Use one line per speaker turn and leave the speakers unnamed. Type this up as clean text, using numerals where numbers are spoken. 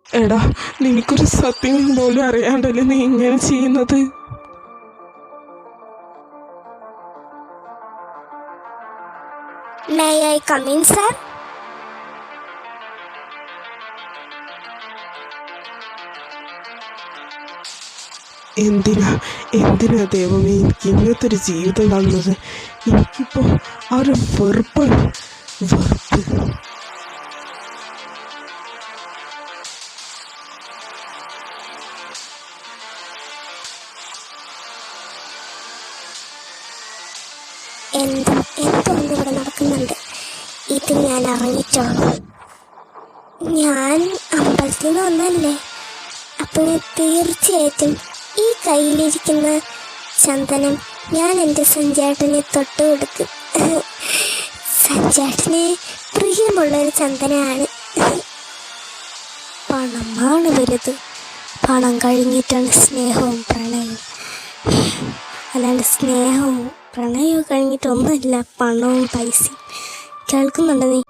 എടാ, നിനക്കൊരു സത്യം പോലും അറിയാണ്ടല്ലേ നീ ഇങ്ങനെ ചെയ്യുന്നത്.
May I come in, sir?
എന്തിനാ ദൈവമേ എനിക്ക് ഇങ്ങനത്തെ ഒരു ജീവിതം തന്നത്. എനിക്കിപ്പോൾ ആ ഒരു വെറുപ്പ്.
എന്തോ ഇവിടെ നടക്കുന്നുണ്ട്. ഇത് ഞാൻ അറിഞ്ഞിട്ടുള്ളൂ. ഞാൻ അമ്പലത്തിൽ നിന്ന് വന്നല്ലേ, അപ്പോൾ തീർച്ചയായിട്ടും ഈ കയ്യിലിരിക്കുന്ന ചന്ദനം ഞാൻ എൻ്റെ സഞ്ജേട്ടനെ തൊട്ട് കൊടുക്കും. സഞ്ജേട്ടന് പ്രിയമുള്ളൊരു ചന്ദനമാണ്. പണമാണ് വലുത്. പണം കഴിഞ്ഞിട്ടാണ് സ്നേഹവും പ്രണയവും. അല്ലാണ്ട് സ്നേഹവും പ്രണയവും കഴിഞ്ഞിട്ടൊന്നുമില്ല പണവും പൈസയും. കേൾക്കുന്നുണ്ട് നീ?